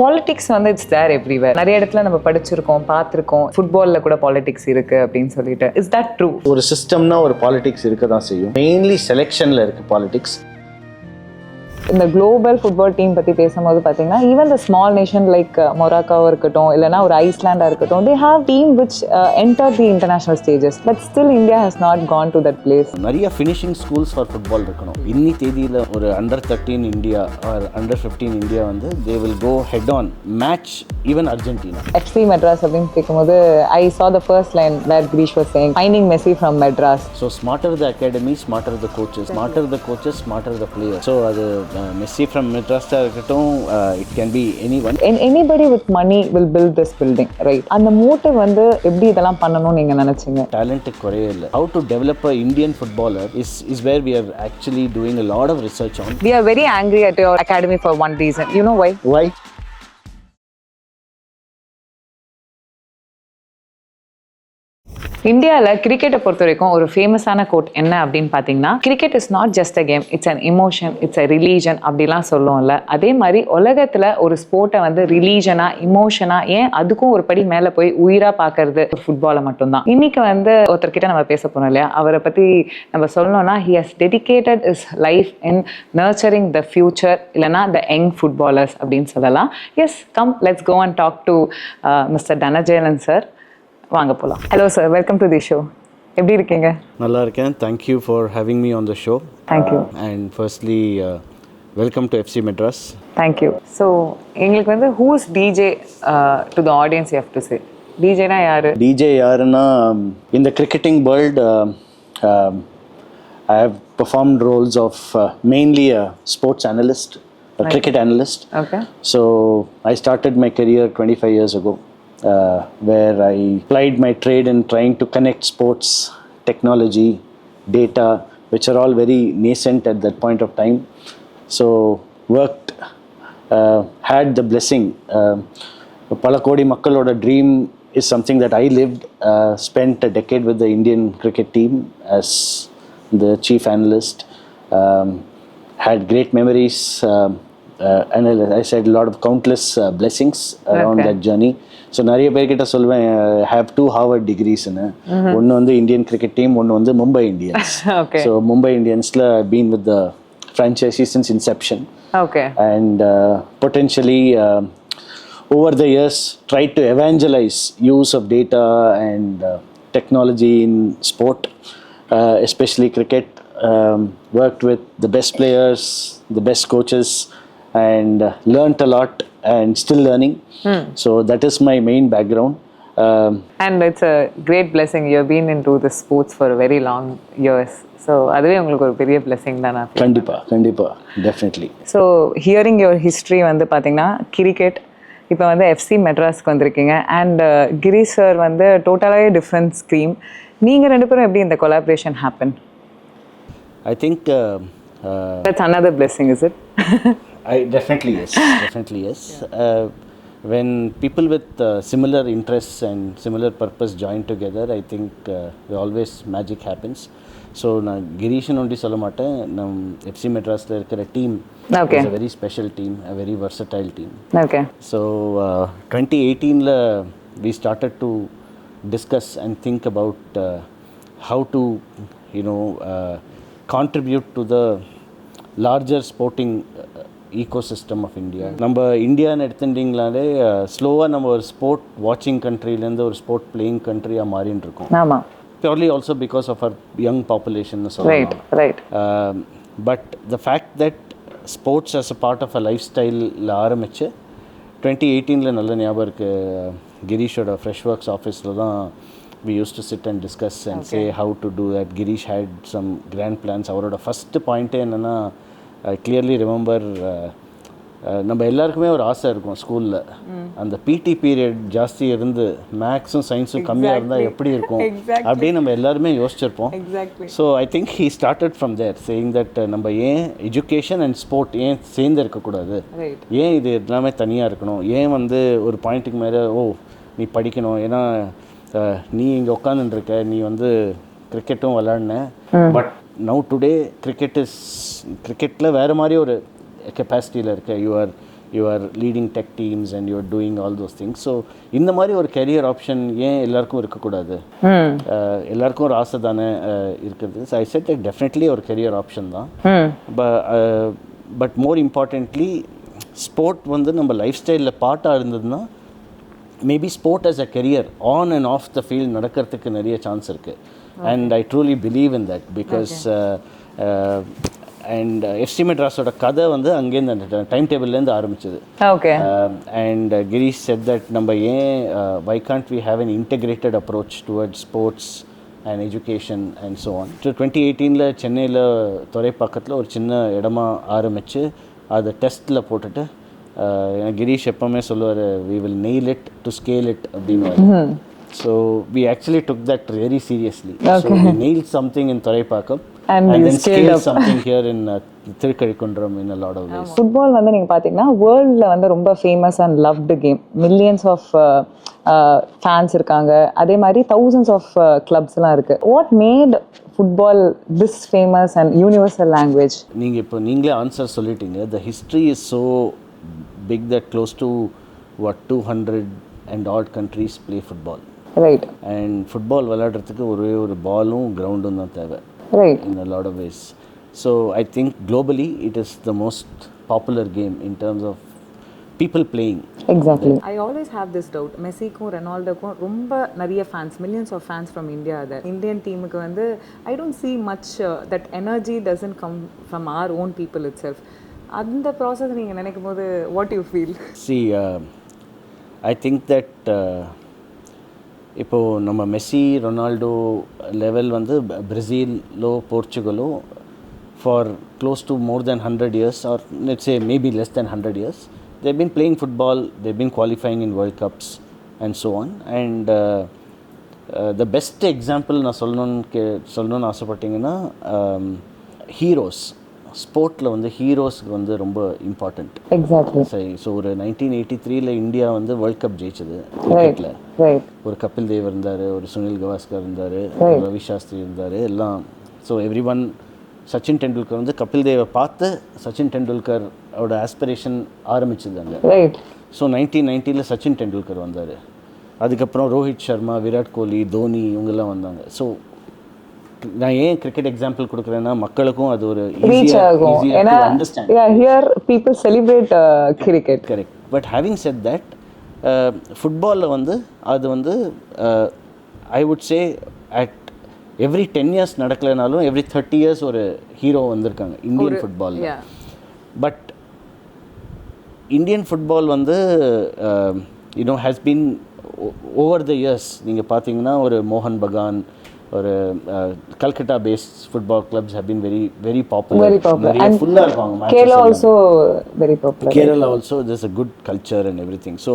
Politics வந்து it's there everywhere. நிறைய இடத்துல நம்ம படிச்சிருக்கோம், பார்த்துருக்கோம், ஃபுட்பாலில் கூட பாலிடிக்ஸ் இருக்குது அப்படின்னு சொல்லிட்டு. Is that true? ஒரு சிஸ்டம்னா ஒரு பாலிடிக்ஸ் இருக்க தான் செய்யும். மெயின்லி செலெக்ஷனில் இருக்குது பாலிடிக்ஸ். இந்த குளோபல் ஃபுட்பால் டீம் பற்றி பேசும்போது பார்த்தீங்கன்னா, even the small nation like மொராக்காவாக இருக்கட்டும், இல்லைனா ஒரு ஐஸ்லாண்டாக இருக்கட்டும், they have team which enter the international stages. But still India has not gone to that place. நிறைய ஃபினிஷிங் ஸ்கூல்ஸ் ஃபார் ஃபுட்பால் இருக்கணும். இன்னி தேதியில் ஒரு under 13 India or under 15 India வந்து they will go head on match even Argentina. FC Madras அப்படின்னு கேட்கும்போது I saw the first line where Girish was saying finding Messi from Madras. So smarter the academy, smarter the coaches, smarter the coaches, smarter the players. So அது Messi from Madras இருக்கட்டும், it can be anyone. And anybody with money will build this building, right? அந்த motive வந்து எப்படி இதெல்லாம் பண்ணணும்னு நீங்க நினைச்சீங்க? Talent குறையே இல்லை. How to develop a Indian footballer is where we are actually doing a lot of research on. We are very angry at your academy for one reason. You know why? Why? இந்தியாவில் கிரிக்கெட்டை பொறுத்த வரைக்கும் ஒரு ஃபேமஸான code என்ன அப்படின்னு பார்த்தீங்கன்னா, cricket is not just a game, it's an emotion, it's a religion அப்படிலாம் சொல்லுவோம்ல. அதே மாதிரி உலகத்தில் ஒரு ஸ்போர்ட்டை வந்து ரிலீஜனாக, இமோஷனாக, ஏன் அதுக்கும் ஒரு படி மேலே போய் உயிராக பார்க்கறது ஒரு ஃபுட்பாலை மட்டும்தான். இன்னைக்கு வந்து ஒருத்தர்கிட்ட நம்ம பேச போனோம் இல்லையா, அவரை பற்றி நம்ம சொல்லணும்னா, he has dedicated his life in nurturing the future, இல்லைனா த யங் ஃபுட்பாலர்ஸ் அப்படின்னு சொல்லலாம். Yes, come let's go and talk to mister Dhananjayan sir. வாங்க போகலாம். Hello sir, welcome to the show. எப்படி இருக்கீங்க? நல்லா இருக்கேன். Thank you for having me on the show. Thank you. And firstly welcome to FC Madras. Thank you. So எங்களுக்கு வந்து who's DJ to the audience you have to say. டிஜேனா யாரு? DJ யாருன்னா, இந்த cricketing world I have performed roles of mainly a sports analyst, a cricket analyst. Okay. So I started my career 25 years ago. Where I applied my trade in trying to connect sports, technology, data, which are all very nascent at that point of time. So worked, had the blessing. Palakodi Makkaloda dream is something that I lived, spent a decade with the Indian cricket team as the chief analyst, had great memories, and I said a lot of countless blessings around that journey. So நிறைய பேர்கிட்ட சொல்லுவேன், have 2 Harvard டிகிரிஸ்ன்னு. ஒன்று வந்து Indian cricket team, ஒன்று வந்து Mumbai Indians. So Mumbai இந்தியன்ஸில் been with the franchise since inception. And potentially over the years try to evangelize use of data and technology in sport, especially cricket. Worked with the best players, the best coaches, and learnt a lot and still learning. So that is my main background. And it's a great blessing. You have been into the sports for a very long years. So அதுவே உங்களுக்கு ஒரு பெரிய blessing தான். கண்டிப்பா definitely. So hearing your history வந்து பார்த்தீங்கன்னா, cricket இப்போ வந்து FC மெட்ராஸ்க்கு வந்திருக்கீங்க. அண்ட் கிரீஷ் சார் வந்து டோட்டலாகவே டிஃப்ரெண்ட் ஸ்ட்ரீம். நீங்கள் ரெண்டு பேரும் எப்படி இந்த collaboration happen? I think that's another blessing, is it? Definitely yes. When people with similar interests and similar purpose join together, I think always magic happens. So நான் கிரீஷன் ஒண்டி சொல்ல மாட்டேன், நம் FC Madrasல இருக்கிற team is a very special team, a very versatile team. Okay. So 2018 we started to discuss and think about how to contribute to the larger sporting ecosystem of India. நம்ம இந்தியான்னு எடுத்துட்டிங்களாலே ஸ்லோவாக நம்ம ஒரு ஸ்போர்ட் வாட்சிங் கண்ட்ரிலேருந்து ஒரு sport playing கண்ட்ரியாக மாறின்னு இருக்கோம். ஆமாம். Purely also because of our young population. Right. But the fact that sports as a part of a lifestyle ஆரம்பிச்சு 2018 நல்ல ஞாபகம் இருக்குது, கிரீஷோட ஃப்ரெஷ் ஒர்க்ஸ் ஆஃபீஸில் தான் we used to sit and discuss and say how to do that. Girish had some grand plans. அவரோட first பாயிண்ட்டே என்னென்னா, I clearly remember, நம்ம எல்லாருக்குமே ஒரு ஆசை இருக்கும் ஸ்கூலில், அந்த பிடி பீரியட் ஜாஸ்தி இருந்து மேக்ஸும் சயின்ஸும் கம்மியாக இருந்தால் எப்படி இருக்கும் அப்படின்னு நம்ம எல்லாருமே யோசிச்சிருப்போம். So I think he started from there saying that நம்ம ஏன் எஜுகேஷன் அண்ட் ஸ்போர்ட் ஏன் சேர்ந்து இருக்கக்கூடாது, ஏன் இது எல்லாமே தனியாக இருக்கணும், ஏன் வந்து ஒரு பாயிண்ட்டுக்கு மேலே நீ படிக்கணும், ஏன்னா நீ இங்கே உட்காந்துருக்க, நீ வந்து கிரிக்கெட்டும் விளாட்ன, பட் நவ் டுடே கிரிக்கெட்டில் வேறு மாதிரி ஒரு கெப்பாசிட்டியில் இருக்க, you are you are leading tech teams and you are doing all those things. So இந்த மாதிரி ஒரு கெரியர் ஆப்ஷன் ஏன் எல்லாருக்கும் இருக்கக்கூடாது? எல்லாருக்கும் ஒரு ஆசை தானே இருக்குது. ஸோ ஐ செட் டெஃபினெட்லி ஒரு கெரியர் ஆப்ஷன் தான். பட் மோர் இம்பார்ட்டன்ட்லி ஸ்போர்ட் வந்து நம்ம லைஃப் ஸ்டைலில் பார்ட்டாக இருந்ததுன்னா maybe sport as a career on and off the field நடக்கிறதுக்கு நிறைய சான்ஸ் இருக்குது. And I truly believe in that because and FC மெட்ராஸோட கதை வந்து அங்கேருந்து அந்த டைம் டேபிள்லேருந்து ஆரம்பிச்சது. Okay. And Girish said that நம்ம ஏன் why can't we have an integrated approach towards sports and education and so on. 2018 சென்னையில் துறைப்பாக்கத்தில் ஒரு சின்ன இடமா ஆரம்பித்து அதை டெஸ்ட்டில் போட்டுட்டு கிரீஷ் எப்போவுமே சொல்லுவார் we will nail it to scale it அப்படின்னு. So we actually took that very seriously. Okay. So we nailed something in Thoraipakkam and then scaled something here in Thirukazhikundram in a lot of ways. Football வந்து நீங்க பாத்தீங்கன்னா வேர்ல்ட்ல வந்து ரொம்ப famous and loved game. Millions of fans இருக்காங்க. அதே மாதிரி thousands of கிளப்ஸ்லாம் இருக்கு. What made football this famous and universal language? நீங்களே ஆன்சர் சொல்லிட்டீங்க. The history is so big that close to 200 and odd countries play football. Right. And football விளையாடுறதுக்கு ஒரே ஒரு பாலும் கிரவுண்டும் தான் தேவை. Right. In a lot of ways. So I think globally it is the most popular game in terms of people playing. Exactly. I always have this doubt. மெஸ்ஸிக்கும் ரெனால்டோக்கும் ரொம்ப நிறைய fans, millions of fans from India are there. Indian டீமுக்கு வந்து I don't see much that energy doesn't come from our own people itself. அந்த process நீங்கள் நினைக்கும் போது what do you feel? See, I think that இப்போது நம்ம Messi Ronaldo level வந்து பிரேசிலோ போர்ச்சுகலோ far close to more than 100 years or let's say maybe less than 100 years they've been playing football, they've been qualifying in World Cups and so on. And the best example நான் சொல்லணும்னு ஆசைப்பட்டீங்கன்னா heroes ஸ்போர்ட்டில் வந்து ஹீரோஸ்க்கு வந்து ரொம்ப important. Exactly. சரி. So ஒரு 1983 India வந்து world cup ஜெயிச்சது கிரிக்கெட்டில். ஒரு கபில் தேவ் இருந்தார், ஒரு சுனில் கவாஸ்கர் இருந்தார், ரவி சாஸ்திரி இருந்தார் எல்லாம். So every one Sachin Tendulkar வந்து கபில் தேவை பார்த்து சச்சின் டெண்டுல்கரோட ஆஸ்பிரேஷன் ஆரம்பிச்சது அங்கே. ஸோ 1990 சச்சின் டெண்டுல்கர் வந்தார். அதுக்கப்புறம் ரோஹித் சர்மா, விராட் கோலி, தோனி இவங்கெல்லாம் வந்தாங்க. ஸோ நான் ஏன் கிரிக்கெட் எக்ஸாம்பிள் கொடுக்குறேன்னா மக்களுக்கும் அது ஒரு ஈஸியா understand. Here people celebrate cricket. Correct. But having said that ஃபுட்பாலில் வந்து அது வந்து I would say at every 10 years நடக்கலைனாலும் எவ்ரி 30 years ஒரு ஹீரோ வந்திருக்காங்க இந்தியன் ஃபுட்பாலில். பட் இந்தியன் ஃபுட்பால் வந்து you know has been over the years நீங்கள் பார்த்தீங்கன்னா ஒரு மோகன் பகான், ஒரு Calcutta based football clubs have been very popular. நிறைய ஃபுல்லா இருப்பாங்க. Kerala also very popular. Kerala also there's a good culture and everything. So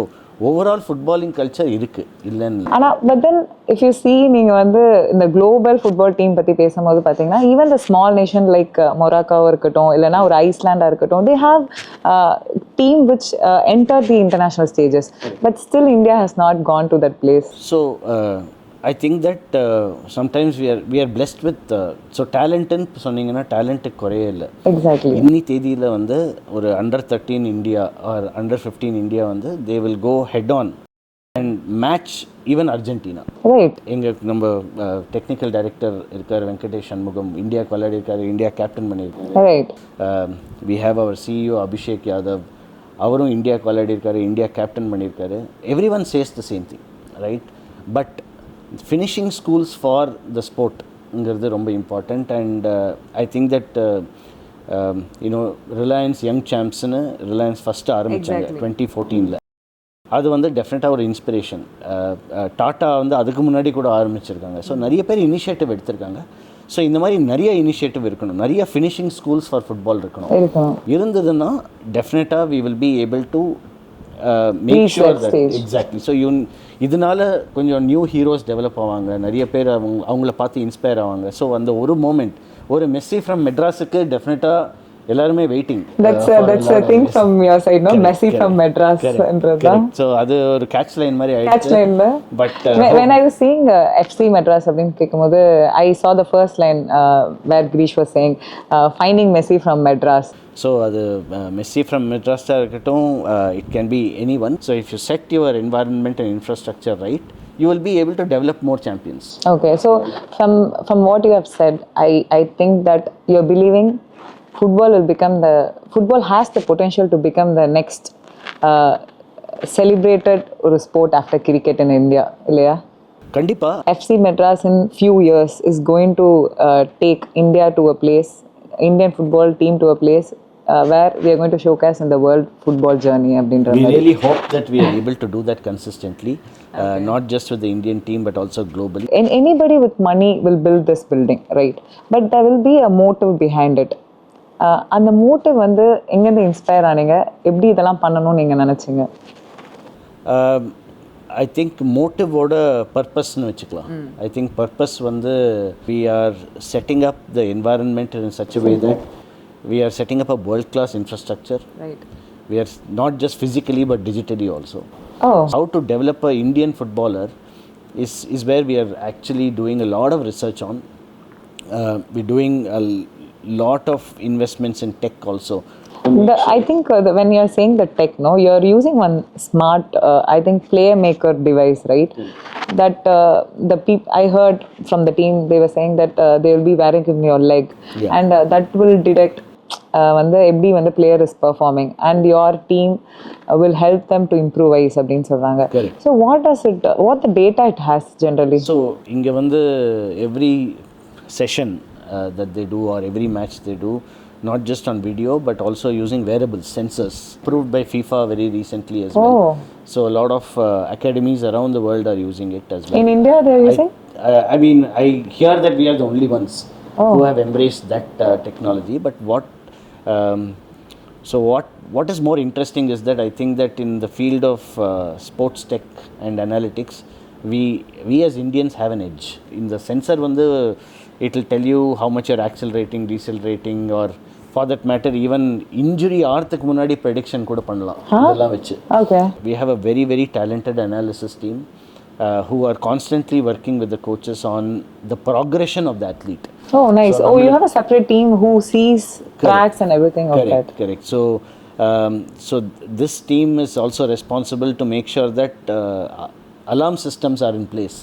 overall footballing culture இருக்கு இல்லன்னு. ஆனா but then if you see நீங்க வந்து இந்த global football team பத்தி பேசும்போது பாத்தீங்கன்னா even the small nation like Morocco இருக்கட்டும் இல்லனா ஒரு ஐஸ்லாண்டா இருக்கட்டும் they have team which entered the international stages but still India has not gone to that place. So I think that sometimes we are blessed with so talent ன்னு சொன்னீங்கன்னா talent குறையே இல்லை. Exactly. இன்னி தேதியில் வந்து ஒரு under 13 India or under 15 India வந்து they will go head on and match even Argentina. Right. நம்ம டெக்னிக்கல் டைரக்டர் இருக்கார் வெங்கடேஷ் சண்முகம், இந்தியாவுக்கு விளையாடி இருக்காரு, இந்தியா கேப்டன் பண்ணியிருக்காரு. Right. we have our CEO Abhishek Yadav, அவரும் இந்தியாவுக்கு விளையாடி இருக்காரு, இந்தியா கேப்டன் பண்ணியிருக்காரு. everyone says the same thing, right? But finishing schools for the sport ங்கிறது ரொம்ப important. And I think that Reliance young சாம்ப்ஸ்னு ரிலையன்ஸ் ஃபஸ்ட்டு ஆரம்பித்தாங்க 2014. அது வந்து டெஃபினட்டாக ஒரு இன்ஸ்பிரேஷன். டாட்டா வந்து அதுக்கு முன்னாடி கூட ஆரம்பிச்சிருக்காங்க. ஸோ நிறைய பேர் இனிஷியேட்டிவ் எடுத்திருக்காங்க. ஸோ இந்த மாதிரி நிறைய இனிஷியேட்டிவ் இருக்கணும், நிறைய ஃபினிஷிங் ஸ்கூல்ஸ் ஃபார் ஃபுட்பால் இருக்கணும். இருந்ததுன்னா டெஃபினட்டாக we will be able to make sure that exactly. So இதனால கொஞ்சம் நியூ ஹீரோஸ் டெவலப் ஆவாங்க, நிறைய பேர் அவங்கள பார்த்து இன்ஸ்பயர் ஆவாங்க. ஸோ அந்த ஒரு மூமெண்ட், ஒரு மெஸ்ஸி ஃப்ரம் மெட்ராஸுக்கு டெஃபினட்டாக எல்லாருமே waiting. That's a thing from your side, no? Messi from Madras. So அது ஒரு catch line மாதிரி Catch ஆயிடுச்சு. line. But when I was seeing FC Madras அப்படின்னு கேட்கும்போது I saw the first line where Girish was saying finding Messi from Madras. So அது Messi from Madras இருக்கட்டும், it can be anyone. So if you set your environment and infrastructure right, you will be able to develop more champions. Okay, so from what you have said, I think that you're believing football has the potential to become the next celebrated ஒரு sport after cricket in India, இல்லையா? கண்டிப்பா FC Madras in few years is going to take Indian football team to a place where we are going to showcase in the world football journey அப்படின்ற we மாதிரி. really hope that we are able to do that consistently, not just with the Indian team but also globally. Anybody with money will build this building, right? But there will be a motive behind it. அந்த motive வந்து எங்கேருந்து inspire ஆனீங்க, எப்படி இதெல்லாம் பண்ணணும்னு நீங்கள் நினச்சிங்க? I think மோட்டிவோட பர்பஸ்ன்னு வச்சுக்கலாம். ஐ திங்க் பர்பஸ் வந்து we are setting up the environment in such a way that we are setting up a world class infrastructure. We are not just physically but digitally also. How to develop a Indian footballer is where we are actually doing a lot of research on. We're doing a lot of investments in tech also. I think when you're saying the tech, no, you're using one smart, I think Playmaker device, right? That the people I heard from the team, they were saying that they will be wearing in your leg, and that will detect வந்து எப்படி வந்து player is performing, and your team will help them to improvise அப்படின்னு சொல்றாங்க. So what the data it has generally? So இங்க வந்து every session that they do or every match they do, not just on video but also using wearables, sensors approved by FIFA very recently as well. So a lot of academies around the world are using it as well. In India they are using? I mean, I hear that we are the only ones who have embraced that technology. But what is more interesting is that I think that in the field of sports tech and analytics, we as Indians have an edge. In the sensor வந்து it will tell you how much you're accelerating, decelerating, or for that matter even injury ஆறதுக்கு முன்னாடி prediction கூட பண்ணலாம் இதெல்லாம் வச்சு. We have a very very talented analysis team who are constantly working with the coaches on the progression of the athlete. Oh nice. So you have a separate team who sees tracks and everything of that. Correct. So this team is also responsible to make sure that alarm systems are in place.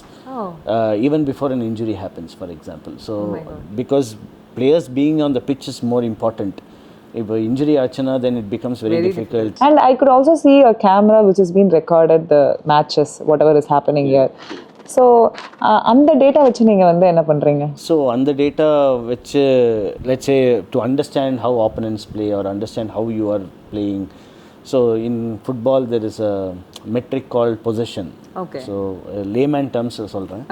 Even before an injury happens, for example. So because players being on the pitch is more important. If an injury aachana, then it becomes very difficult. And I could also see a camera which has been recorded the matches, whatever is happening here. So அந்த data வச்சு நீங்க வந்து என்ன பண்றீங்க? So அந்த data வச்சு, let's say, to understand how opponents play or understand how you are playing. So in football there is a metric called possession. So layman terms சொல்றேன்.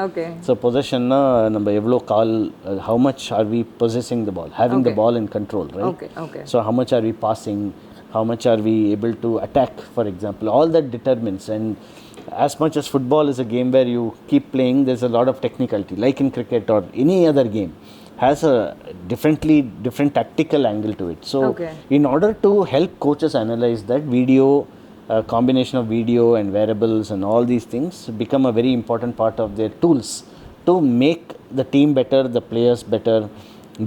So possession na நம்ம எவ்வளவு கால், how much are we possessing the ball, having the ball in control, right? So how much are we passing, how much are we able to attack, for example. All that determines. And as much as football is a game where you keep playing, there's a lot of technicality, like in cricket or any other game has a different tactical angle to it. So in order to help coaches analyze that, video, combination of video and variables and all these things become a very important part of their tools to make the team better, the players better,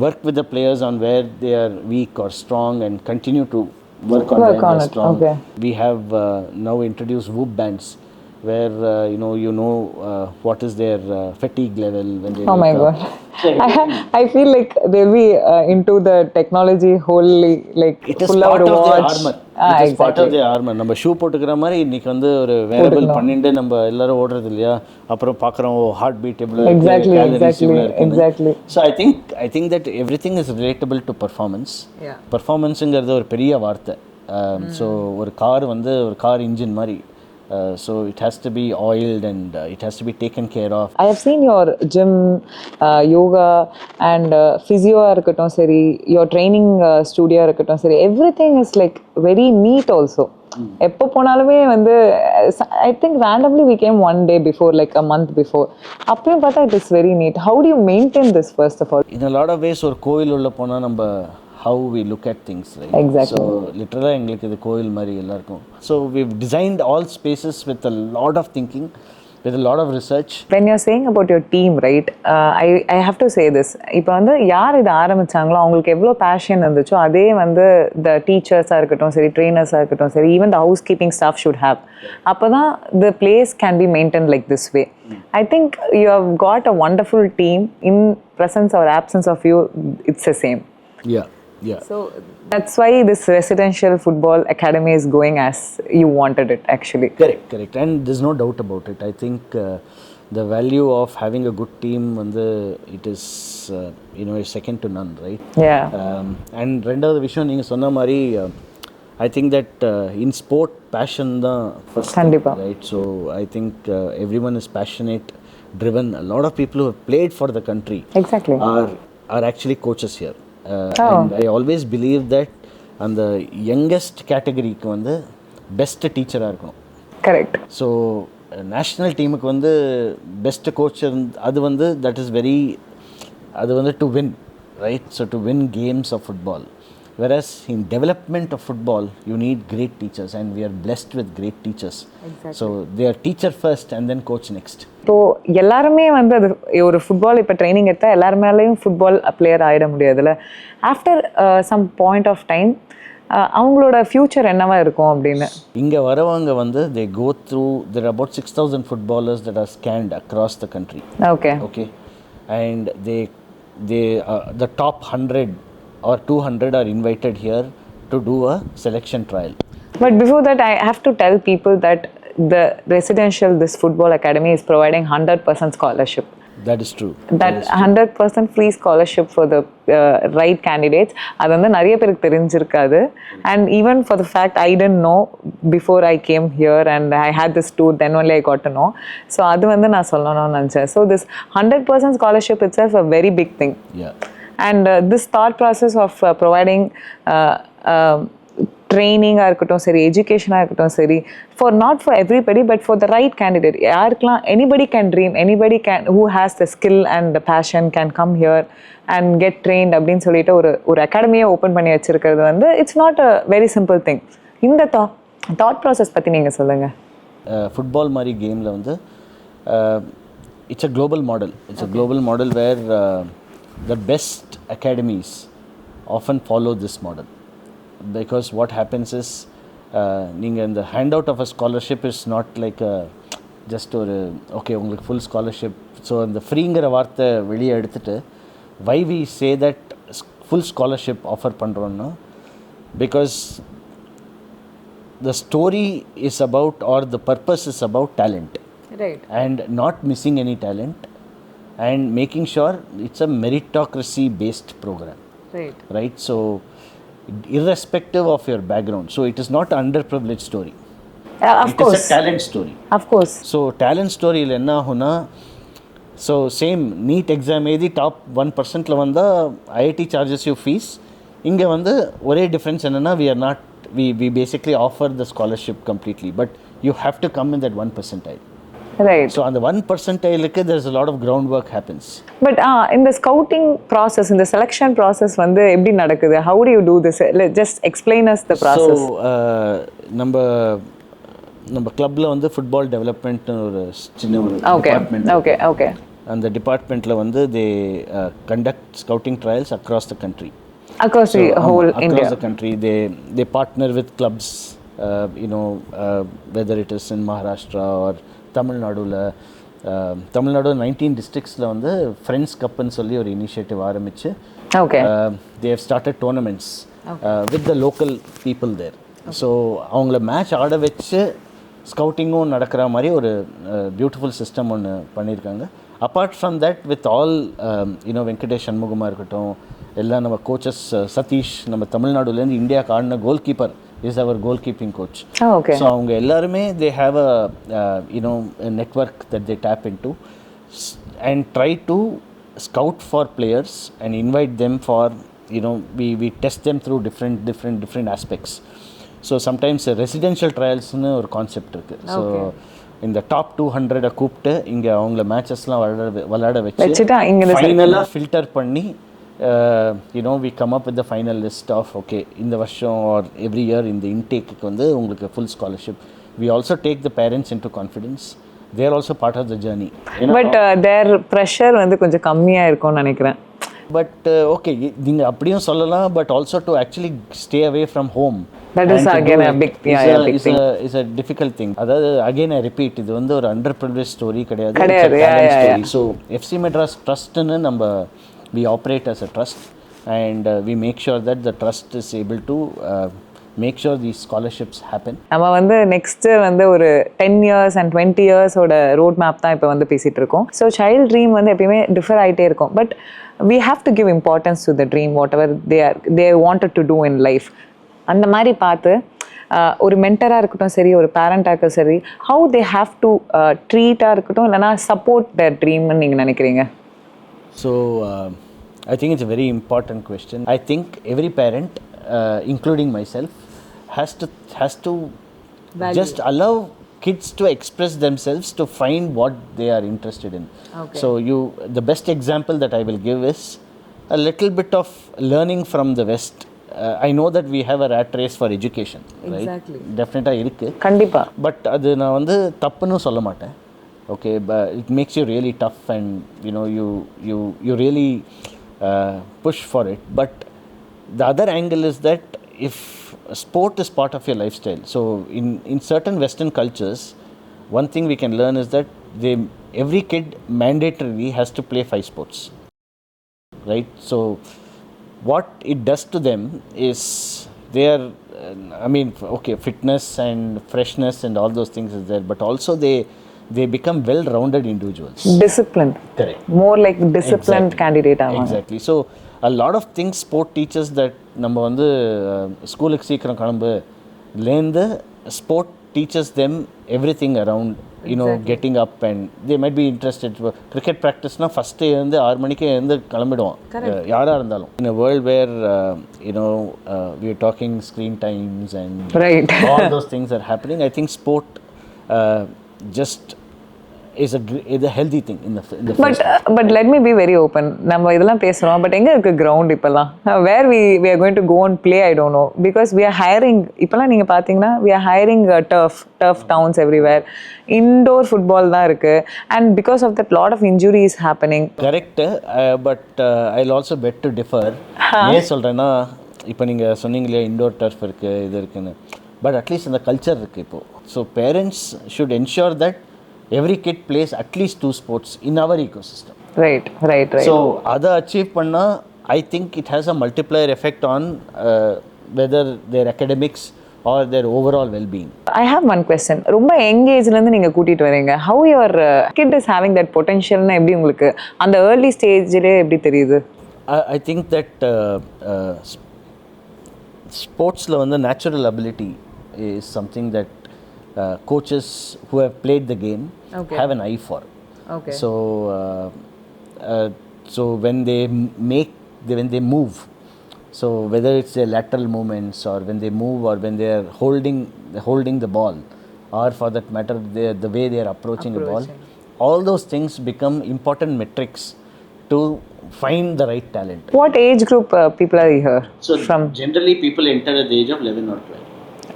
work with the players on where they are weak or strong and continue to work on where they are strong. We have now introduced whoop bands where what is their fatigue level when they my god. I feel like they'll be into the technology wholly, like it is part of their armor. It is part of their armor. நம்ம shoe போட்டுக்கிற மாதிரி இன்னைக்கு வந்து ஒரு variable பண்ணிட்டு நம்ம எல்லாரும் ஓடுறது இல்லையா, அப்புறம் பார்க்குறோம் ஹார்ட் பீட் எவ்வளோ, exactly. So I think that everything is relatable to performance. Performanceங்கிறது ஒரு பெரிய வார்த்தை. So ஒரு கார் வந்து ஒரு கார் இன்ஜின் மாதிரி. So it has to be oiled and it has to be taken care of. I have seen your gym, yoga and physio இருக்கட்டும் சரி, your training studio இருக்கட்டும் சரி, everything is like very neat also. எப்போ போனாலுமே வந்து I think randomly we came one day before, like a month before. அப்பயும் பார்த்தா it is very neat. How do you maintain this first of all? In a lot of ways ஒரு கோவில் உள்ள போனால் நம்ம how we look at things, right? Exactly. So literally எங்களுக்கு இது கோயில் மாதிரி எல்லாருக்கும். So we've designed all spaces with a lot of thinking, with a lot of research. When you're saying about your team, right, I have to say this. இப்போ வந்து யார் இதை ஆரம்பிச்சாங்களோ அவங்களுக்கு எவ்வளோ பேஷன் இருந்துச்சோ அதே வந்து the டீச்சர்ஸாக இருக்கட்டும் சரி, ட்ரெயினர்ஸாக இருக்கட்டும் சரி, even the housekeeping staff should have. அப்போ தான் the place can be maintained like this way. I think you have got a wonderful team. In presence or absence of you, it's the same. Yeah. So that's why this residential football academy is going as you wanted it, actually. Correct. And there's no doubt about it. I think the value of having a good team, it is, is second to none, right? Yeah. And ரெண்டாவது விஷயம் நீங்கள் சொன்ன மாதிரி I think that in sport passion தான் first thing, right? So I think everyone is passionate, driven. A lot of people who have played for the country Exactly. are actually coaches here. And I always believe that அந்த youngest categoryக்கு வந்து best teacher இருக்கணும். Correct. So national teamக்கு வந்து best coach அது வந்து that is very அது வந்து to win, right? So to win games of football. Whereas in development of football, you need great teachers, and we are blessed with great teachers. Exactly. So they are teacher first and then coach next. So எல்லாருமே வந்து அது ஒரு football இப்போ training எடுத்தால் எல்லாருமேலேயும் football player ஆகிட முடியாதுல்ல. After some point of time அவங்களோட future என்னவா இருக்கும் அப்படின்னு இங்கே வரவங்க வந்து they go through, there are about 6,000 footballers that are scanned across the country. Okay. And they the top 100 or 200 are invited here to do a selection trial. But before that, I have to tell people that the this football academy is providing 100% scholarship. That is true. That 100% free scholarship for the right candidates. அது வந்து நிறைய பேருக்கு தெரிஞ்சிருக்காது. And even for the fact I didn't know before I came here and I had this tour, then only I got to know. So அது வந்து நான் சொல்லணும்னு நினச்சேன். So this 100% scholarship itself a very big thing. Yeah. And this thought process of providing training இருக்கட்டும் சரி, எஜுகேஷனாக இருக்கட்டும் சரி, not for everybody but for the right candidate. யாருக்கெல்லாம் anybody can dream, anybody can who has the skill and the passion can come here and get trained அப்படின்னு சொல்லிட்டு ஒரு அகாடமியை open பண்ணி வச்சிருக்கிறது வந்து it's not a very simple thing. இந்த thought process பற்றி நீங்கள் சொல்லுங்கள். ஃபுட்பால் மாதிரி கேமில் வந்து it's a global model. It's a global model where the best academies often follow this model, because what happens is நீங்கள் இந்த handout of a scholarship is not like a just ஒரு okay உங்களுக்கு full scholarship. So அந்த ஃப்ரீங்கிற வார்த்தை வெளியே எடுத்துட்டு why we say that full scholarship offer பண்ணுறோன்னா, because the story is about, or the purpose is about talent, right? And not missing any talent and making sure it's a meritocracy based program, right? So irrespective of your background, so it is not an underprivileged story. Of course, it's a talent story. Of course. So talent story la enna hona, so same NEET exam edhi top 1% la vanda IIT charges you fees. Inga vanda ore difference enna, we basically offer the scholarship completely, but you have to come in that 1%. Right. So on the 1% there's a lot of groundwork happens. But in the scouting process, in the selection process வந்து எப்படி நடக்குது? How do you do this? Just explain us the process. So நம்ம கிளப்ல வந்து football development ஒரு சின்ன ஒரு department. Okay. அந்த டிபார்ட்மெண்ட்ல வந்து they conduct scouting trials across the country. Across the whole India. Across the country, they partner with clubs, whether it is in Maharashtra or தமிழ்நாடுல 19 டிஸ்ட்ரிக்ட்ஸில் வந்து ஃப்ரெண்ட்ஸ் கப்புன்னு சொல்லி ஒரு இனிஷியேட்டிவ் ஆரம்பிச்சு they have started tournaments with the local people there. So அவங்கள match ஆட வச்சு ஸ்கவுட்டிங்கும் நடக்கிற மாதிரி ஒரு பியூட்டிஃபுல் சிஸ்டம் ஒன்று பண்ணியிருக்காங்க. Apart from that with all Venkatesh சண்முகமாக இருக்கட்டும், எல்லாம் நம்ம கோச்சஸ், சதீஷ் நம்ம தமிழ்நாடுலேருந்து இந்தியாவுக்கு ஆடின goal keeper is our goalkeeping coach. Okay. So avanga ellarume they have a a network that they tap into and try to scout for players and invite them for we test them through different aspects. So sometimes residential trials nu or concept irukku. So in the top 200 கூப்பிட்டு இங்க அவங்கள மேட்சஸ்லாம் விளையாட வச்சு ஃபைனலாக filter பண்ணி you know, we come up with the final list of, okay, in the varsham or every year in the intake வந்து உங்களுக்கு full scholarship. We also take the parents into confidence. They are also part of the journey. But their pressure வந்து கொஞ்சம் கம்மியா இருக்கும்னு நினைக்கிறேன். But okay, நீங்கள் அப்படியும் சொல்லலாம், but also to actually stay away from home. That is again a big thing. Is a difficult thing. அதாவது again I repeat, இது வந்து ஒரு underprivileged story கிடையாது. So FC Madras trustன்னு நம்ம we operate as a trust, and we make sure that the trust is able to make sure these scholarships happen. நம்ம வந்து next வந்து ஒரு 10 years and 20 years ஓட ரோட் மேப் தான் இப்போ வந்து பேசிட்டு இருக்கோம். ஸோ சைல்ட் ட்ரீம் வந்து எப்பயுமே டிஃபர் ஆகிட்டே இருக்கும். But we have to give importance to the dream, whatever they wanted to do in life. அந்த மாதிரி பார்த்து ஒரு மென்டராக இருக்கட்டும் சரி, ஒரு பேரண்டாக இருக்கட்டும் சரி, how they have to ட்ரீட்டாக இருக்கட்டும் இல்லைனா support their dreamன்னு நீங்கள் நினைக்கிறீங்க? So I think it's a very important question. I think every parent, including myself, has to just allow kids to express themselves, to find what they are interested in. Okay. So the best example that I will give is a little bit of learning from the West. I know that we have a rat race for education, exactly. Right? Definitely irukku. Kandipa. But adu na vandu tappunu solla maten. Okay, but it makes you really tough, and you know you really push for it. But the other angle is that if sport is part of your lifestyle, so in certain Western cultures, one thing we can learn is that every kid mandatorily has to play 5 sports, right? So what it does to them is they are okay, fitness and freshness and all those things is there, but also they become well-rounded individuals. Disciplined. Correct. More like disciplined candidate. Exactly. So a lot of things sport teaches that நம்ம வந்து ஸ்கூலுக்கு சீக்கிரம் கிளம்பு லேந்து sport teaches them everything around, you know, getting up, and they might be interested. Cricket practice na first எழுந்து 6 மணிக்கு எழுந்து கிளம்பிடுவோம் யாரா இருந்தாலும். In a world where you know we are talking screen times and right. all those things are happening, I think sport just is a healthy thing in the but let me be very open. நம்ம இதெல்லாம் பேசுறோம், but எங்க இருக்கு ground இப்பலாம்? where we are going to go and play, I don't know, because we are hiring. இப்பலாம் நீங்க பாத்தீங்கன்னா we are hiring turf towns everywhere. Indoor football தான் இருக்கு, and because of that lot of injuries happening. Correct, but I'll also bet to differ. ஏன் சொல்றேன்னா, இப்போ நீங்க சொன்னீங்களே இண்டோர் டர்ஃப் இருக்கு, இது இருக்குன்னு, பட் அட்லீஸ்ட் அந்த கல்ச்சர் இருக்கு இப்போ. So parents should ensure that every kid plays at least 2 sports in our ecosystem. Right. So அதை அச்சீவ் பண்ணால் I think it has a multiplier effect on whether their academics or their overall well-being. I have one question. ரொம்ப young ஏஜ்லேருந்து நீங்கள் கூட்டிகிட்டு வரீங்க. How your kid is having that potentialனா எப்படி உங்களுக்கு அந்த early stageலே எப்படி தெரியுது? I think that sportsல வந்து natural ability is something that coaches who have played the game have an eye for. Okay. So when they move, so whether it's their lateral movements or when they move or when they are holding the ball, or for that matter the way they are approaching the ball, all those things become important metrics to find the right talent. What age group people are here? So from generally people enter at the age of 11 or 12.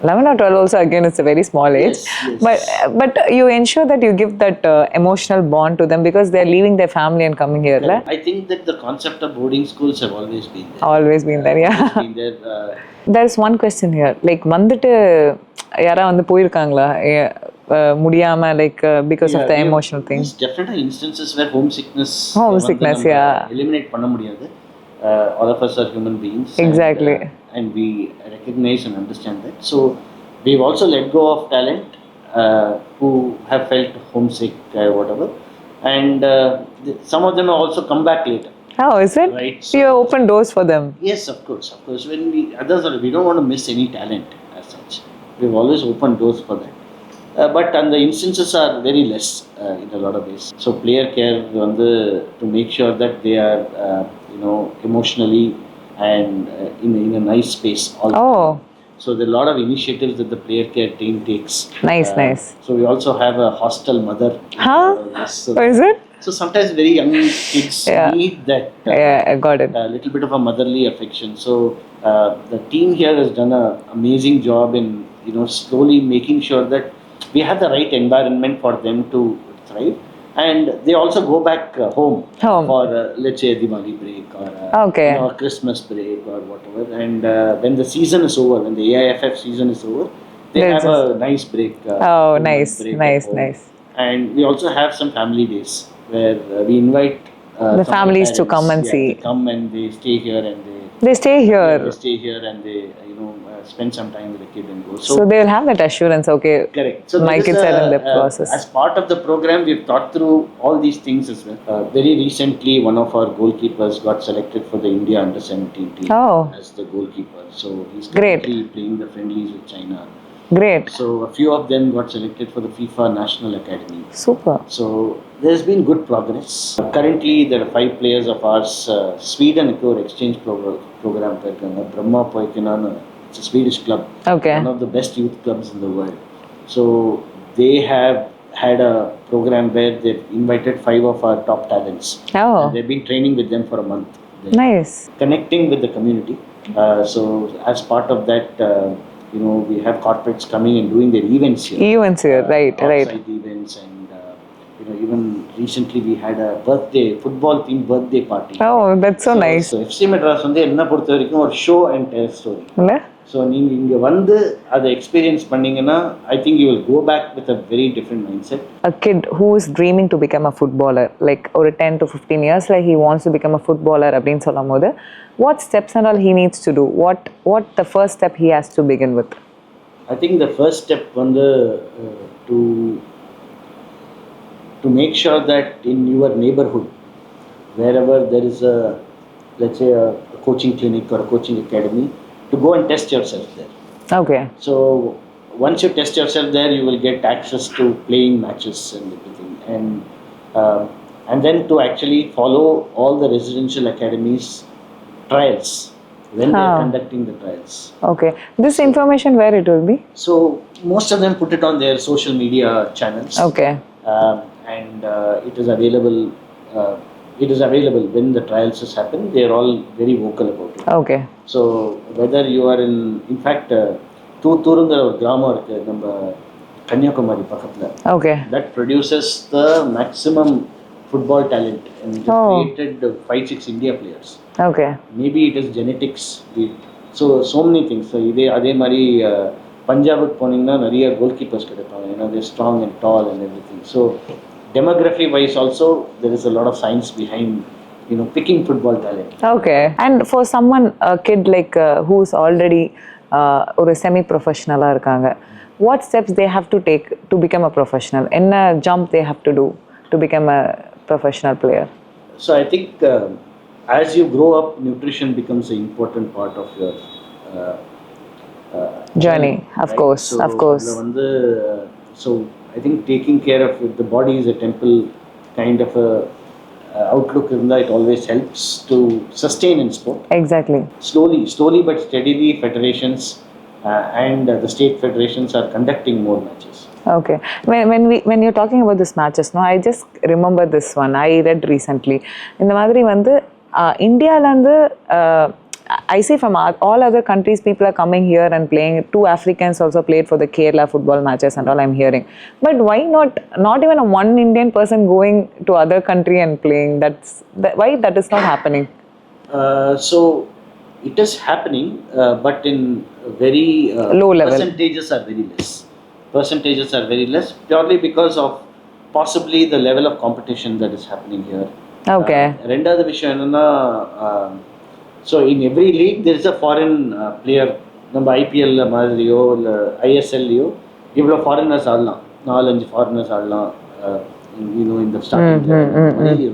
11 or 12 also, again, it's a very small age. Yes. But you ensure that you give that emotional bond to them because they're leaving their family and coming here. Yeah. I think that the concept of boarding schools have always been there. Always been there, yeah. Been there, there's one question here. Like, வந்துட்டு யாரா வந்து போயிருக்காங்களா முடியாம, like because of the emotional thing? There's definitely instances where homesickness, eliminate பண்ண முடியாது. All of us are human beings. Exactly. And we recognize and understand that. So we've also let go of talent who have felt homesick or whatever, and some of them have also come back later. Oh, is it? Right. So you open doors for them? Yes, of course. When we don't want to miss any talent as such. We've always opened doors for that. But the instances are very less in a lot of ways. So player care to make sure that they are emotionally and in a nice space also. Oh. So there are a lot of initiatives that the player care team takes. Nice. So we also have a hostel mother. Huh? So is it? So sometimes very young kids Yeah. need that Yeah, I got it. little bit of a motherly affection. So the team here has done an amazing job in slowly making sure that we have the right environment for them to thrive, and they also go back home for let's say a Diwali break or Okay. a Christmas break or whatever. And when the season is over, when the AIFF season is over, they They'll have a nice break. Oh, 2 month nice, break nice, at home. nice. And we also have some family days where we invite The some families to parents, come and see. They come and they stay here and They stay yeah, here. they stay here and they spend some time with the kid and go. So they'll have that assurance, okay, Correct. So my kids are in the process. As part of the program, we've thought through all these things as well. Very recently, one of our goalkeepers got selected for the India under-17 team as the goalkeeper. So he's currently playing the friendlies with China. Great. So a few of them got selected for the FIFA National Academy. Super. So there's been good progress. Currently, there are 5 players of ours. Sweden ஒரு exchange program போயிருக்காங்க. Brahma போய்க்கனான்னு. It's a Swedish club. Okay. One of the best youth clubs in the world. So they have had a program where they've invited 5 of our top talents. Oh. And they've been training with them for a month. Nice. Connecting with the community. So as part of that, we have corporates coming and doing their events here. Events here, right. Outside events, and even recently we had a football themed birthday party. Oh, that's so nice. So FC Madras வந்து என்ன பொறுத்த வரைக்கும் ஒரு show and tell story. இல்ல? So நீங்க இங்க வந்து அதை எக்ஸ்பீரியன்ஸ் பண்ணீங்கன்னா I think you will go back with a very different mindset. A kid who is dreaming to become a footballer, like ஒரு 10 to 15 years like he wants to become a footballer அப்படின்னு சொல்லும்போது, what steps and all he needs to do? What the first step he has to begin with? I think the first step வந்து to make sure that in your neighborhood, wherever there is let's say a coaching clinic or a coaching academy, to go and test yourself there. Okay. So once you test yourself there, you will get access to playing matches and everything, and then to actually follow all the residential academies trials when they are conducting the trials. Okay. This information where it will be? So most of them put it on their social media channels. Okay. And it is available. It is available when the trials has happened. They are all very vocal about it. Okay. So whether you are in fact, தூத்துருங்கிற ஒரு கிராமம் இருக்கு நம்ம கன்னியாகுமரி பக்கத்துல. Okay. That produces the maximum football talent and it has created 5-6 India players. Okay. Maybe it is genetics. So many things. So அதே மாதிரி பஞ்சாபுக்கு போனீங்கன்னா நிறைய கோல் keepers கிடைப்பாங்க. They're strong and tall and everything. So demography wise also there is a lot of science behind picking football talent. Okay. And for someone, a kid like who's already ஒரு semi professional இருக்காங்க, what steps they have to take to become a professional? என்ன jump they have to do to become a professional player? So I think as you grow up, nutrition becomes an important part of your journey, of right? course. So, of course. So I think taking care of the body is a temple kind of a outlook in that. It always helps to sustain in sport. Exactly. Slowly but steadily, federations and the state federations are conducting more matches. Okay. When you're talking about this matches, no, I just remember this one. I read recently. இந்த மாதிரி வந்து இந்தியால இருந்து I see from all other countries, people are coming here and playing. 2 Africans also played for the Kerala football matches and all, I'm hearing. But why not even a one Indian person going to other country and playing? Why that is not happening? So it is happening, but in very low level. Percentages are very less purely because of possibly the level of competition that is happening here. Okay. ரெண்டாவது விஷயம் என்னன்னா, so in every league there is a foreign player. நம்ம IPL மாதிரியோ இல்லை ஐஎஸ்எல்லையோ இவ்வளோ foreigners ஆடலாம், 4-5 foreigners ஆடலாம் இந்த ஸ்டார்டிங்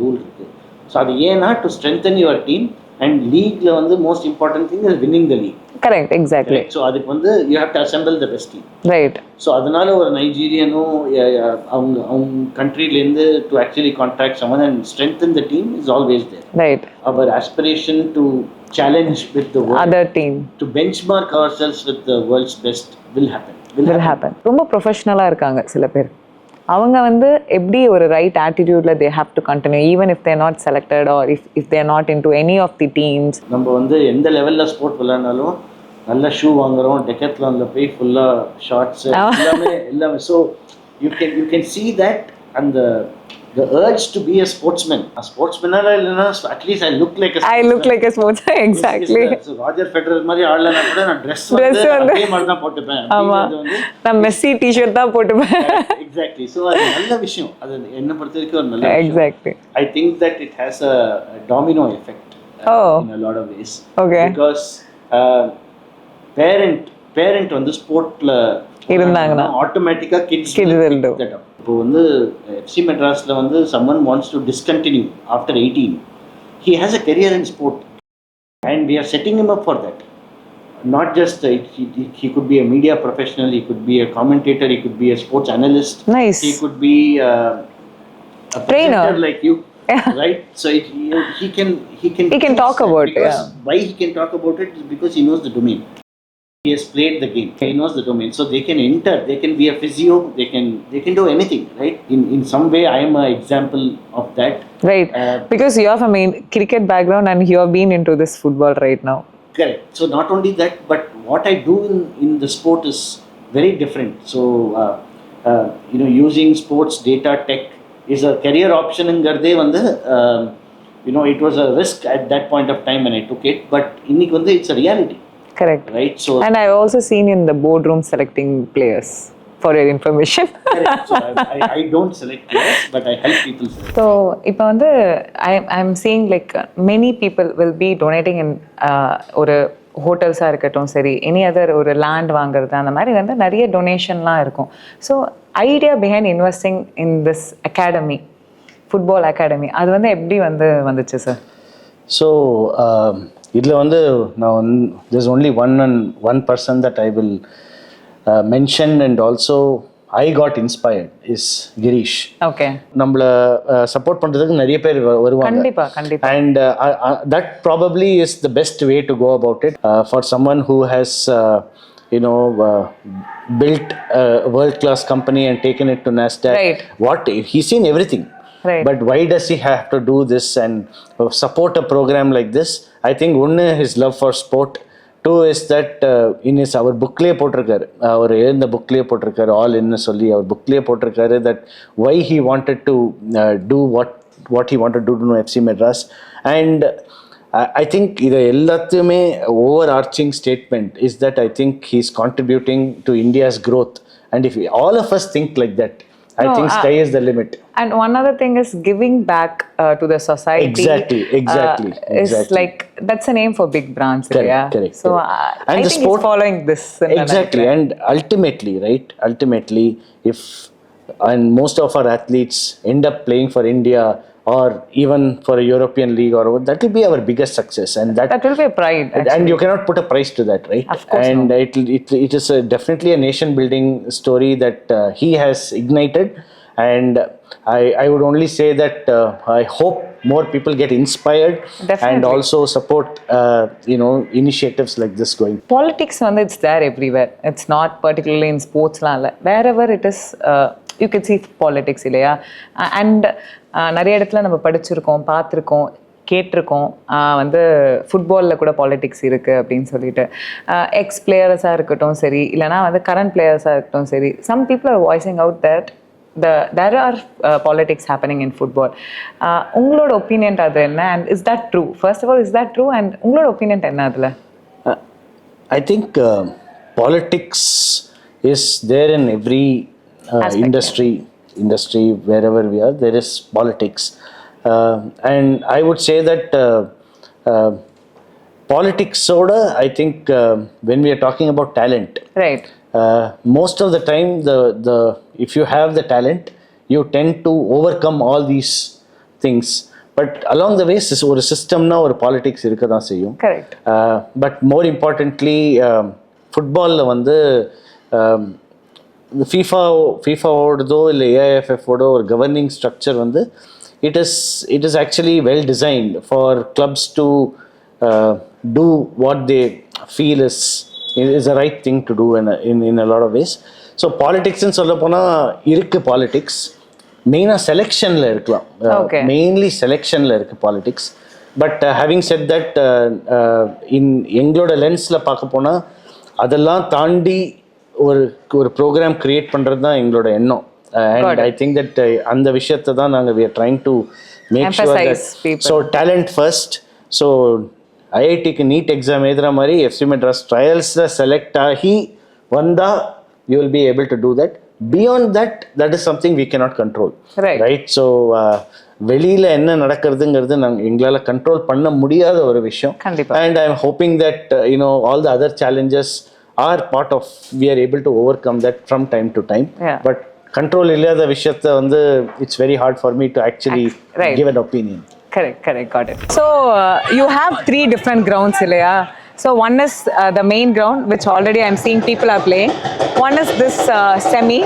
ரூல் இருக்கு. ஸோ அது ஏன்னா to strengthen your team and லீக்ல வந்து most important thing is winning the league. Correct, exactly. So அதுக்கு வந்து you have to assemble the best team. Right. So அதனால ஒரு நைஜீரியனும் அவங்க கண்ட்ரிலேருந்து to actually contract someone and strengthen the team is always there. Right. Our aspiration to challenge with the world, other team, to benchmark ourselves with the world's best will happen. ரொம்ப ப்ரொஃபஷனலாக இருக்காங்க சில பேர். அவங்க வந்து எப்படி ஒரு ரைட் ஆட்டிடியூட்ல they have to continue even if they're not selected or if they're not into any of the teams. நம்ம வந்து எந்த லெவலில் ஸ்போர்ட் விளையாடினாலும் நல்ல ஷூ வாங்குறோம், டெக்கத்லானில் போய் ஃபுல்லாக ஷார்ட்ஸ் எல்லாமே. So you can see that and the urge to be a sportsman. A sportsman இல்லைன்னா at least I look like a sportsman. I look like a sportsman. Exactly. So Rajat Federer மாதிரி ஆடலனா கூட நான் dress வந்து அதே மாதிரி தான் போட்டுப்பேன். ஆமா, நான் மெஸ்ஸி டி-ஷர்ட் தான் போட்டுப்பேன். Exactly. So அது நல்ல விஷயம். அது என்ன பொறுத்தவரைக்கும் ஒரு நல்ல விஷயம். Exactly. I think that it has a domino effect in a lot of ways. Okay. Because parent வந்து ஸ்போர்ட்ல இருந்தாங்கன்னா ஆட்டோமேட்டிக்கா kids will do. இப்போ வந்து FC Madrasல வந்து someone wants to discontinue after 18, he has a career in sport and we are setting him up for that. Not just he could be a media professional, he could be a commentator, he could be a sports analyst. Nice. He could be a trainer like you. Right? So he can talk about it. Because why he can talk about it is because he knows the domain. He has played the game. He knows the domain. So they can enter. They can be a physio. They can do anything, right? In some way, I am an example of that. Right. Because you have a main cricket background and you have been into this football right now. Correct. So not only that, but what I do in the sport is very different. So using sports data tech is a career option in Garde. It was a risk at that point of time when I took it, but இன்னைக்கு வந்து it's a reality. Correct. Right. So and I've also seen in the boardroom selecting players for your information. Correct. So I don't select players, but I help people select. So இப்போ வந்து I'm seeing like many people will be donating in ஒரு ஹோட்டல்ஸாக இருக்கட்டும் சரி, any other ஒரு land வாங்குறது அந்த மாதிரி வந்து நிறைய டொனேஷன்லாம் இருக்கும். So idea behind investing in this academy, football academy, அது வந்து எப்படி வந்துச்சு சார்? ஸோ இதில் வந்து நான் there's only one person that I will mention and also I got inspired is Girish. Okay. நம்மள சப்போர்ட் பண்றதுக்கு நிறைய பேர் வருவாங்க. கண்டிப்பா. And that probably is the best way to go about it for someone who has built a world class company and taken it to Nasdaq. Right. He's seen everything. Right. But why does he have to do this and support a program like this? I think one, his love for sport. Two is that in his our bookலயே போட்டிருக்காரு, அவர் எழுந்த bookலயே போட்டிருக்காரு, all in சொல்லி அவர் bookலயே போட்டிருக்காரு that why he wanted to do what he wanted to do to FC Madras. And I think இது எல்லாத்தையுமே overarching statement is that I think he's contributing to India's growth, and if all of us think like that, I think sky is the limit. And one other thing is giving back to the society. Exactly. Is like that's a name for big brands. Correct. So and I the think sport he's following this. Exactly. And ultimately, if and most of our athletes end up playing for India or even for a European league or what, that will be our biggest success, and that will be a pride. Actually. And you cannot put a price to that, right? Of course. And it is definitely a nation building story that he has ignited, and I would only say that I hope more people get inspired. Definitely. And also support initiatives like this going. Politics it's there everywhere. It's not particularly in sports la. Wherever it is you can see politics இல்லையா? And நிறைய இடத்துல நம்ம படிச்சிருக்கோம், பார்த்துருக்கோம், கேட்டிருக்கோம் வந்து ஃபுட்பாலில் கூட politics இருக்குது அப்படின்னு சொல்லிட்டு. எக்ஸ் பிளேயர்ஸாக இருக்கட்டும் சரி, இல்லைனா வந்து கரண்ட் பிளேயர்ஸாக இருக்கட்டும் சரி, some people are voicing out that there are politics happening in football. உங்களோட ஒப்பீனியன் அது என்ன? And is that true? First of all, is that true? And உங்களோட ஒப்பீனியன் என்ன அதில்? I think politics is there in every industry wherever we are, there is politics, and I would say that politics soda, I think when we are talking about talent, right, most of the time the if you have the talent, you tend to overcome all these things, but along the way ஒரு சிஸ்டம்னா ஒரு politics இருக்க தான் செய்யும். Correct. But more importantly ஃபுட்பாலில் வந்து ஃபீஃபாவோடதோ இல்லை ஏஐஎஃப்எஃபோட ஒரு governing structure வந்து it is actually well designed for clubs to do what they feel is the right thing to do in a lot of ways. So பாலிடிக்ஸ்ன்னு சொல்ல போனால் இருக்குது பாலிடிக்ஸ், மெயினாக செலெக்ஷனில் இருக்கலாம், மெயின்லி செலெக்ஷனில் இருக்குது politics. But having said that எங்களோட லென்ஸில் பார்க்க போனால் அதெல்லாம் தாண்டி ஒரு ப்ரோக்ராம் கிரியேட் பண்ணுறது தான் எங்களோட எண்ணம். அண்ட் ஐ திங்க் தட் அந்த விஷயத்தை தான் நாங்கள் we are trying to make sure that so talent first. So ஐஐடிக்கு நீட் எக்ஸாம் எழுதுகிற மாதிரி எஃப்சி மெட்ராஸ் ட்ரையல்ஸில் செலக்ட் ஆகி வந்தால் you will be able to do that. Beyond that is something we cannot control, right? So வெளியில் என்ன நடக்கிறதுங்கிறது நாங்கள் எங்களால் கண்ட்ரோல் பண்ண முடியாத ஒரு விஷயம். And I am hoping that all the other challenges are part of we are able to overcome that from time to time. But control இல்லாத விஷயத்தை வந்து it's very hard for me to actually give an opinion. Correct, got it. So you have 3 different grounds, இல்லையா? So one is the main ground, which already I'm seeing people are playing. One is this semi,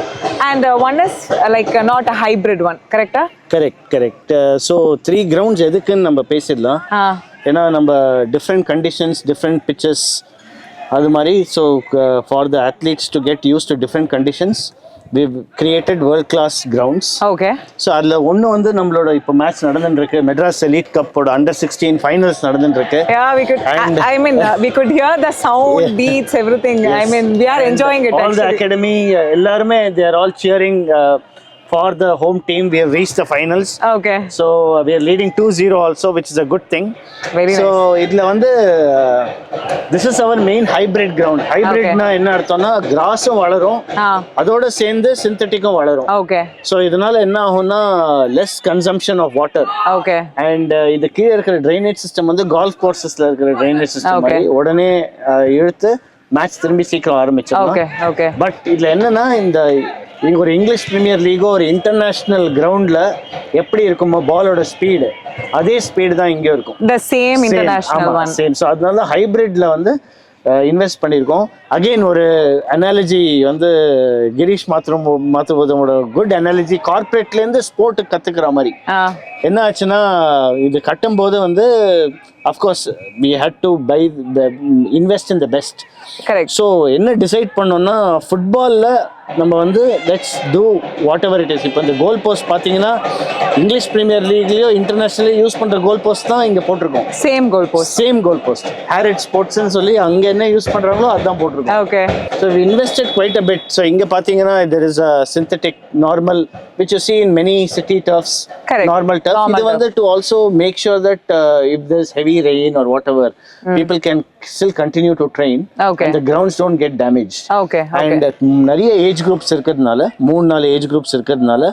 and one is like not a hybrid one, correct? Correct. So 3 grounds எதுக்குன்னு நம்ம பேசிடலாம். ஏன்னா நம்ம different conditions, different pitches அது மாதிரி. So for the athletes to get used to different conditions, we've created world class grounds. Okay. So அதுல ஒன்னு வந்து நம்மளோட இப்போ மேட்ச் நடந்துட்டு இருக்கு, மெட்ராஸ் எலீட் கப்போட under 16 ஃபைனல்ஸ் நடந்துட்டு இருக்கு. Yeah, we could we could hear the sound, beats, everything. Yes. I mean we are enjoying it. All the academy எல்லாருமே they are all cheering for the home team. We have reached the finals. Okay. So we are leading 2-0 also, which is a good thing. Very so idla vandu this is our main hybrid ground. Hybrid na enna arthona grass valarum, adoda sendu synthetic valarum. Okay. So idanaala enna ahuna less consumption of water. Okay. And idu keela irukra drainage system vandu golf courses la irukra drainage system mari odane iluthu match thirumbi seekram aarambichadum. Okay. But idla enna na inda ஒரு English premier லீகோ ஒரு international கிரவுண்ட்ல எப்படி இருக்குமோ பாலோட speed அதே speed தான் இங்கே இருக்கும். the same international one. Same. So அதனால ஹைபிரிட்ல வந்து இன்வெஸ்ட் பண்ணியிருக்கோம். அகெயின் ஒரு அனாலஜி வந்து கிரீஷ் மாத்துவதோட குட் அனாலஜி, கார்பரேட்லேருந்து ஸ்போர்ட்டு கற்றுக்கிற மாதிரி. என்ன ஆச்சுன்னா இது கட்டும்போது வந்து of course we had to buy the invest in the best. Correct. So என்ன டிசைட் பண்ணோம்னா ஃபுட்பாலில் நம்ம வந்து let's do what ever it is. இப்போ இந்த கோல் போஸ்ட் பார்த்தீங்கன்னா இங்கிலீஷ் பிரீமியர் லீக்லேயோ இன்டர்நேஷனலையோ யூஸ் பண்ணுற கோல் போஸ்ட் தான் இங்கே போட்டிருக்கோம். சேம் கோல் போஸ்ட் ஹேரிட் ஸ்போர்ட்ஸ்ன்னு சொல்லி அங்கே என்ன யூஸ் பண்ணுறாங்களோ அதுதான் போட்டிருக்கோம். Okay. So we invested quite a bit. So இங்கே பார்த்தீங்கன்னா there is a synthetic normal which you see in many city turfs. Correct. Normal turf. இது வந்து to also make sure that if there's heavy rain or whatever, people can still continue to train. Okay. And the grounds don't get damaged. Okay. And நிறைய age groups இருக்கிறதுனால 3-4 age groups இருக்கிறதுனால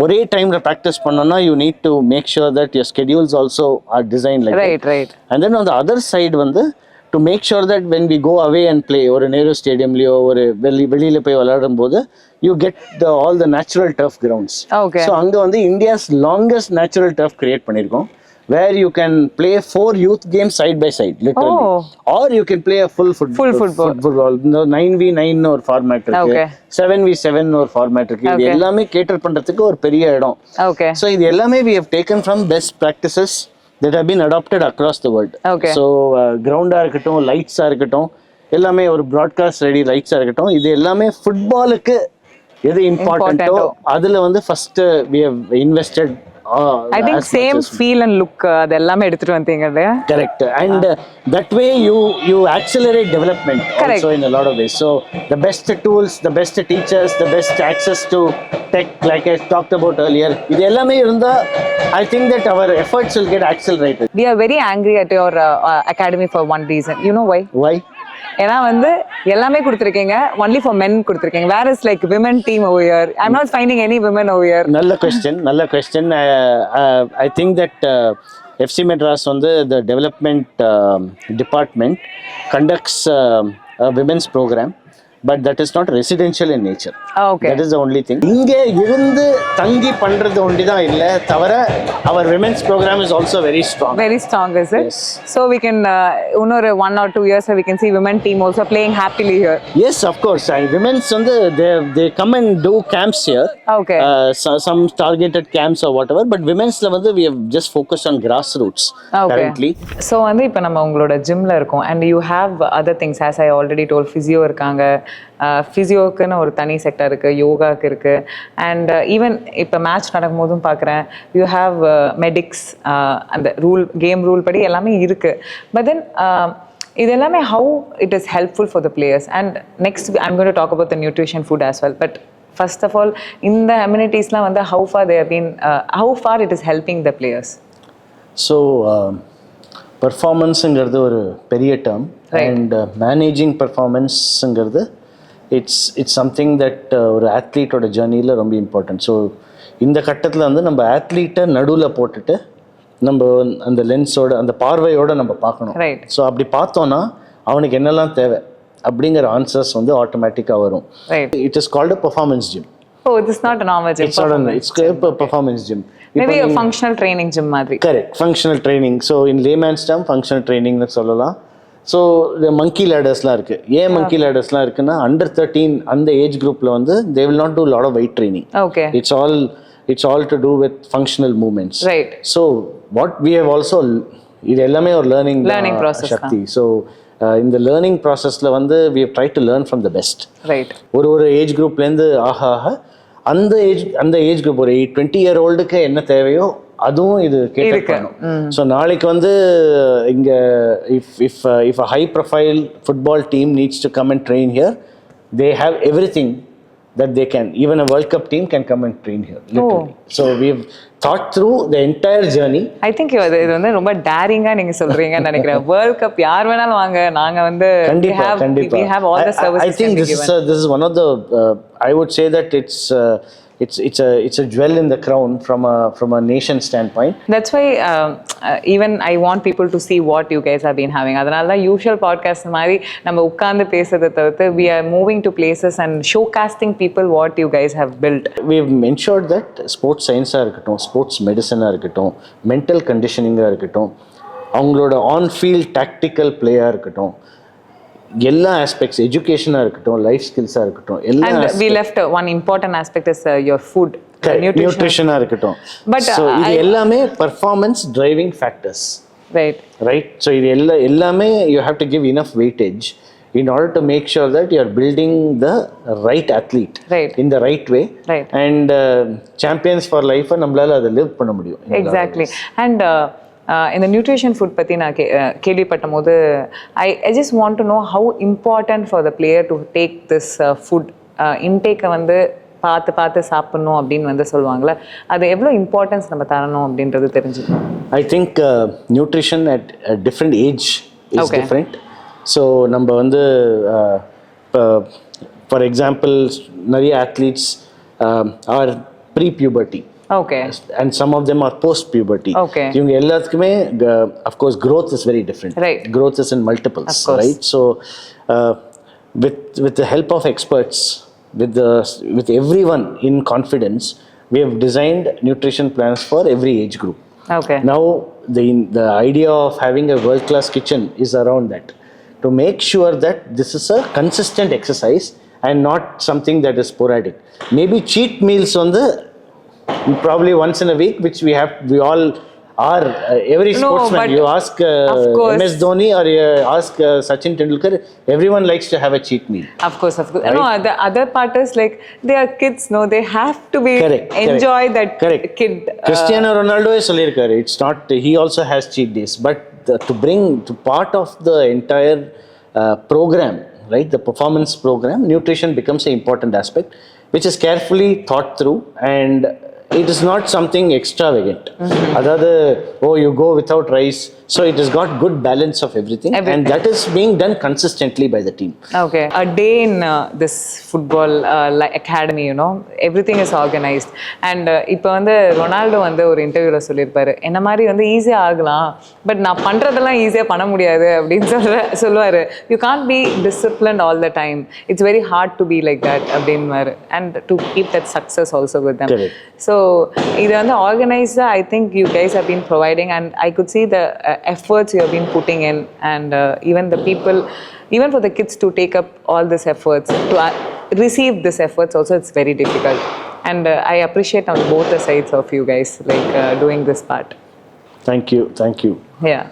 ஒரே டைம்ல practice பண்ணோம்னா you need to make sure that your schedules also are designed like that. Right. And then on the other side வந்து to make sure that when we go away and play ஒரு நேரு ஸ்டேடியம்லயோ ஒரு வெளியில போய் விளையாடும் போது you get all the natural turf grounds. Okay. So அங்க வந்து India's longest natural turf create பண்ணிருக்கோம், where you can play 4 youth games side by side literally. Or you can play a full football. 9v9 ஒரு format இருக்கு, 7v7 ஒரு format இருக்கு. இது எல்லாமே cater பண்றதுக்கு ஒரு பெரிய இடம். Okay. So இது எல்லாமே we have taken from best practices that have been adopted across the world. Okay. So ground ஆ இருக்கட்டும், லைட்ஸ் ஆ இருக்கட்டும், எல்லாமே ஒரு ப்ராட்காஸ்ட் ரெடி லைட்ஸ் ஆ இருக்கட்டும், இது எல்லாமே ஃபுட்பாலுக்கு எது இம்பார்ட்டன்ட்டோ அதுல வந்து first we have invested. I think same feel and look அது எல்லாமே எடுத்துட்டு வந்தீங்க இல்லையா? Correct. And that way you accelerate development. Correct. Also in a lot of ways. So the best tools, the best teachers, the best access to tech, like I talked about earlier, இது எல்லாமே இருந்தா I think that our efforts will get accelerated. We are very angry at your academy for one reason. You know why? Why? ஏன்னா வந்து எல்லாமே கொடுத்துருக்கீங்க, only for men கொடுத்துருக்கீங்க. Where is like women team over here? I'm not finding any women over here. நல்ல question. I think that FC Madras வந்து the development department conducts a women's program, but that is not residential in nature. Okay. That is the only thing. இங்கே இருந்து தங்கி பண்றது ஒண்டிதான் இல்ல தவிர our women's program is also very strong. Very strong, is it? Yes. So we can இன்னொரு 1 or 2 years we can see women team also playing happily here. Yes, of course. Women's வந்து they come and do camps here. Okay. Some targeted camps or whatever, but women's வந்து we have just focused on grassroots currently. So வந்து இப்போ நம்ம உங்களோட ஜிம்ல இருக்கோம் and you have other things, as I already told, physio இருக்காங்க, ஃபிசியோக்குன்னு ஒரு தனி செக்டர் இருக்குது, யோகாவுக்கு இருக்குது. அண்ட் ஈவன் இப்போ மேட்ச் நடக்கும் போதும் பார்க்குறேன், யூ ஹாவ் மெடிக்ஸ், அந்த கேம் ரூல் படி எல்லாமே இருக்குது. பட் தென் இது எல்லாமே how it is helpful for the players. And next I'm going to talk about the nutrition food as well. But first of all, இந்த amenities-லாம் வந்து how far they have been, how far it is helping the players? So performanceங்கிறது ஒரு பெரிய term. And managing performanceங்கிறது it's something that ஒரு athlete-ஓட ஜர்னியில் ரொம்ப important. So இந்த கட்டத்தில் வந்து நம்ம athlete-ஐ நடுவில் போட்டுட்டு நம்ம அந்த லென்ஸோட அந்த பார்வையோட நம்ம பார்க்கணும். ஸோ அப்படி பார்த்தோன்னா அவனுக்கு என்னெல்லாம் தேவை அப்படிங்கிற ஆன்சர்ஸ் வந்து ஆட்டோமேட்டிக்காக வரும். It is called a performance gym. Oh, it is not a normal gym. It's a performance gym. Maybe a functional training gym மாதிரி. Correct, functional training. So in layman's term, functional training னு சொல்லலாம். So இந்த மங்கி லேடர்ஸ்லாம் இருக்குது. ஏன் மங்கி லேடர்ஸ்லாம் இருக்குன்னா under 13 அந்த age குரூப்பில் வந்து they will not do a lot of weight training. Okay. It's all to do with functional movements. Right. So what we have also, இது எல்லாமே ஒரு learning process சக்தி. So இந்த லேர்னிங் ப்ராசஸில் வந்து we have tried to learn from the best. Right. ஒரு age குரூப்லேருந்து ஆக அந்த age group ஒரு 20-year-oldக்கு என்ன தேவையோ அதுவும் இது கேட்கணும். ஸோ நாளைக்கு வந்து இங்கே if a high profile football team needs to come and train here, they have everything that they can. Even a World Cup team can come and train here, literally. So we've thought through the entire journey. I think இது வந்து ரொம்ப டேரிங்கா நீங்க சொல்றீங்கன்னு நினைக்கிறேன். World cup யார் வேணாலும் வாங்க, நாங்க வந்து we have all the services. I think this is one of the I would say that it's a jewel in the crown from a nation standpoint. That's why even I want people to see what you guys have been having. அதனால தான் usual podcast மாதிரி நம்ம உட்கார்ந்து பேசுறதை தவிர்த்து we are moving to places and showcasing people what you guys have built. We've ensured that sports science-ஆ இருக்கட்டும், sports மெடிசனாக இருக்கட்டும், mental கண்டிஷனிங்காக இருக்கட்டும், அவங்களோட ஆன் ஃபீல்ட் டாக்டிக்கல் பிளேயாக இருக்கட்டும், எல்லா ஆஸ்பெக்ட்ஸ், எஜுகேஷனாக இருக்கட்டும், லைஃப் ஸ்கில்ஸாக இருக்கட்டும், எல்லா we left one important aspect is your food, நியூட்ரிஷனாக இருக்கட்டும். பட் இது எல்லாமே performance driving factors. Right. So இது எல்லாமே you have to give enough weightage in order to make sure that you are building the right athlete in the right way. And champions for life நம்மளால அதை live பண்ண முடியும். Exactly. And இந்த nutrition food பற்றி நான் கேள்விப்பட்ட போது I just want to know how important for the player to take this food intake வந்து பார்த்து சாப்பிடணும் அப்படின்னு வந்து சொல்லுவாங்கள்ல, அது எவ்வளோ இம்பார்ட்டன்ஸ் நம்ம தரணும் அப்படின்றது தெரிஞ்சுக்கணும். I think nutrition at a different age is different. So நம்ம வந்து ஃபார் எக்ஸாம்பிள் நிறைய athletes are pre-puberty. Okay. And some of them are post-puberty. Okay. இவங்க எல்லாத்துக்குமே of course growth is very different. Right. Growth is in multiples, right? So with the help of experts, with everyone in confidence, we have designed nutrition plans for every age group. Okay. Now the idea of having a world-class kitchen is around that, to make sure that this is a consistent exercise and not something that is sporadic. Maybe cheat meals on the probably once in a week, which we all are. Every sportsman, you ask MS Dhoni or you ask Sachin Tendulkar, everyone likes to have a cheat meal. Of course. Right? No, the other part is like they are kids, no, they have to be enjoy that kid. Cristiano Ronaldo is solirkar. It's not, he also has cheat days, but to part of the entire program, right, the performance program, nutrition becomes an important aspect, which is carefully thought through, and it is not something extravagant. Adada, you go without rice. So it has got good balance of everything. And that is being done consistently by the team. Okay. A day in this football academy, everything is organized. And இப்போ வந்து Ronaldo வந்து ஒரு இன்டர்வியூவில் சொல்லியிருப்பாரு, என்ன மாதிரி வந்து ஈஸியாக ஆகலாம், பட் நான் பண்ணுறதெல்லாம் ஈஸியாக பண்ண முடியாது அப்படின்னு சொல்லுவார். You can't be disciplined all the time, it's very hard to be like that அப்படின்வாரு. And to keep that success also with them. So இது வந்து ஆர்கனைஸ்டாக I think you guys have been providing, and I could see the efforts you have been putting in, and even the people, even for the kids to take up all these efforts, to receive these efforts also, it's very difficult. And I appreciate on both the sides of you guys, like doing this part. Thank you. Yeah.